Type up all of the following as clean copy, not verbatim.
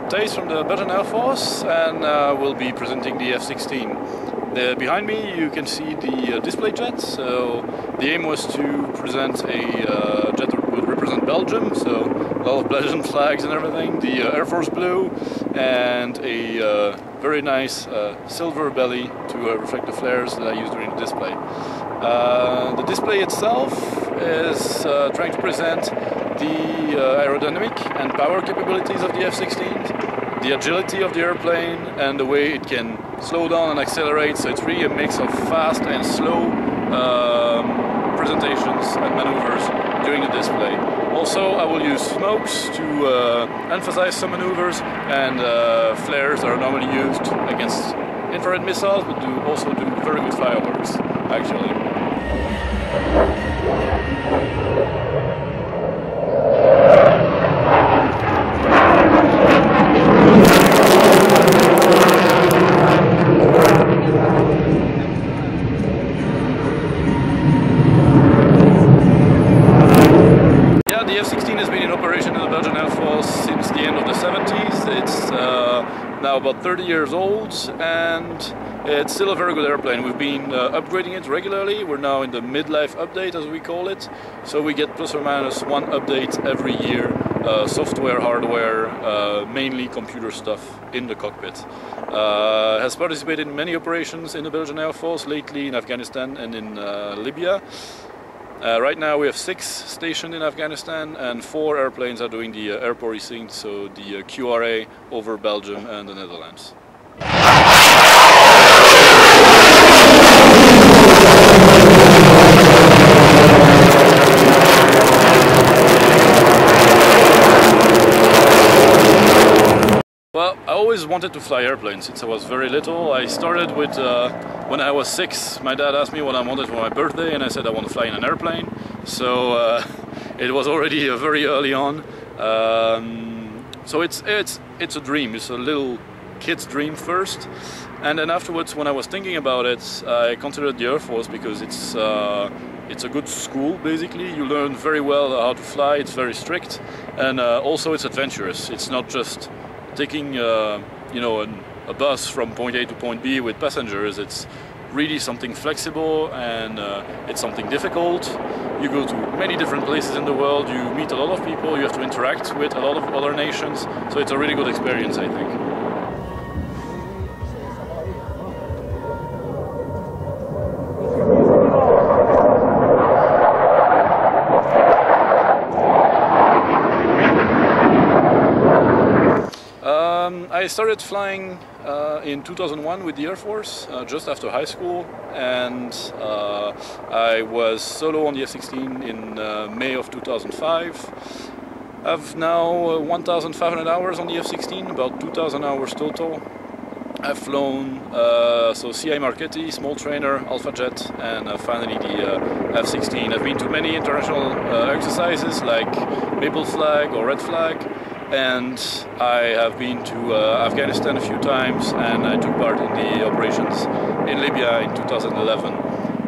Thijs from the Belgian Air Force, and we'll be presenting the F-16. Behind me you can see the display jet. So the aim was to present a jet that would represent Belgium, so a lot of Belgian flags and everything, the Air Force blue, and a very nice silver belly to reflect the flares that I used during the display. The display itself is trying to present the aerodynamic and power capabilities of the F-16, the agility of the airplane, and the way it can slow down and accelerate. So it's really a mix of fast and slow presentations and maneuvers during the display. Also, I will use smokes to emphasize some maneuvers, and flares that are normally used against infrared missiles, but also do very good fireworks, actually. The F-16 has been in operation in the Belgian Air Force since the end of the 70s. It's now about 30 years old, and it's still a very good airplane. We've been upgrading it regularly. We're now in the midlife update, as we call it. So we get plus or minus one update every year. Software, hardware, mainly computer stuff in the cockpit. Has participated in many operations in the Belgian Air Force, lately in Afghanistan and in Libya. Right now we have 6 stationed in Afghanistan, and 4 airplanes are doing the air policing, so the QRA over Belgium and the Netherlands. Well, I always wanted to fly airplanes since I was very little. I started with, when I was 6, my dad asked me what I wanted for my birthday, and I said I want to fly in an airplane. So it was already very early on. So it's a dream. It's a little kid's dream first, and then afterwards, when I was thinking about it, I considered the Air Force because it's a good school. Basically, you learn very well how to fly. It's very strict, and also it's adventurous. It's not just taking you know, a bus from point A to point B with passengers. It's really something flexible, and it's something difficult. You go to many different places in the world, you meet a lot of people, you have to interact with a lot of other nations, so it's a really good experience, I think. I started flying in 2001 with the Air Force, just after high school, and I was solo on the F-16 in May of 2005. I've now 1,500 hours on the F-16, about 2,000 hours total. I've flown so CI Marchetti, small trainer, Alpha Jet, and finally the F-16. I've been to many international exercises like Maple Flag or Red Flag, and I have been to Afghanistan a few times, and I took part in the operations in Libya in 2011.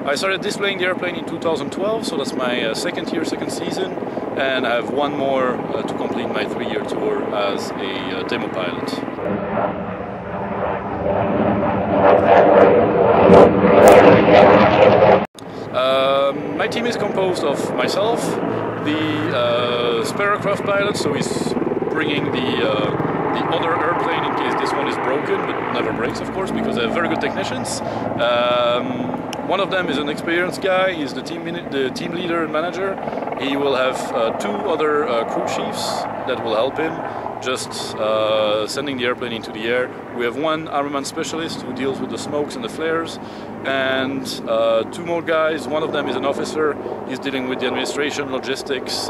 I started displaying the airplane in 2012, so that's my second season, and I have one more to complete my 3-year tour as a demo pilot. My team is composed of myself, the spare aircraft pilot, so he's bringing the other airplane in case this one is broken, but never breaks, of course, because they're very good technicians. One of them is an experienced guy. He's the team leader and manager. He will have 2 other crew chiefs that will help him, just sending the airplane into the air. We have 1 armament specialist who deals with the smokes and the flares, and 2 more guys. One of them is an officer. He's dealing with the administration, logistics,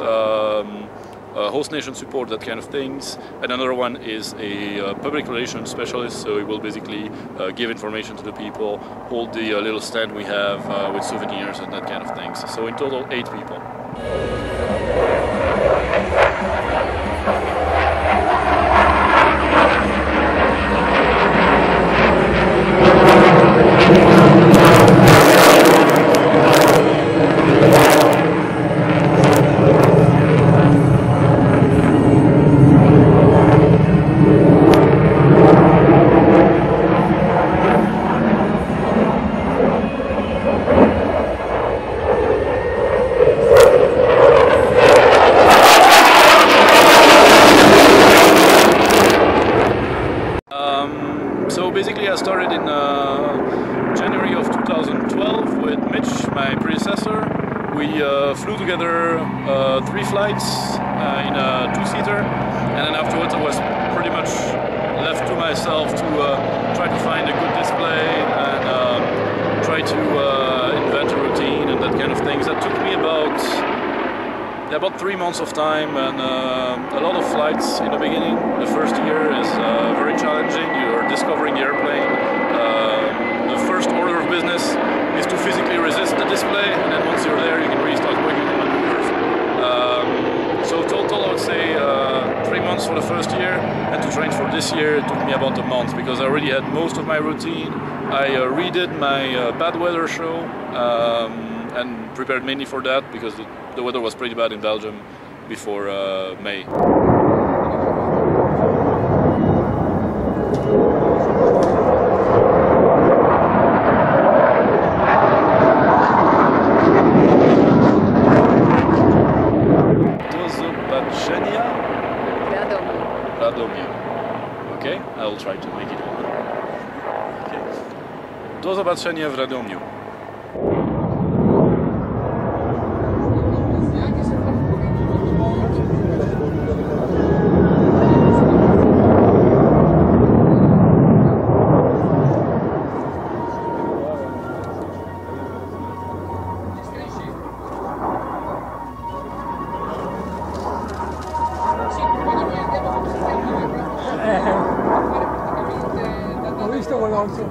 host nation support, that kind of things. And another one is a public relations specialist, so he will basically give information to the people, hold the little stand we have with souvenirs and that kind of things. So in total, 8 people. We flew together 3 flights in a 2-seater, and then afterwards I was pretty much left to myself to try to find a good display and try to invent a routine and that kind of things. That took me about 3 months of time and a lot of flights in the beginning. The first year is very challenging. You're discovering the airplane. The first order of business is to physically resist the display, and then once you're there you can really start working on maneuvers. So total I would say 3 months for the first year, and to train for this year it took me about a month because I already had most of my routine. I redid my bad weather show and prepared mainly for that because the weather was pretty bad in Belgium before May. Radom. Okay, I will try to make it one. Okay. Do zobaczenia w Radomiu. Ho visto quell'orso.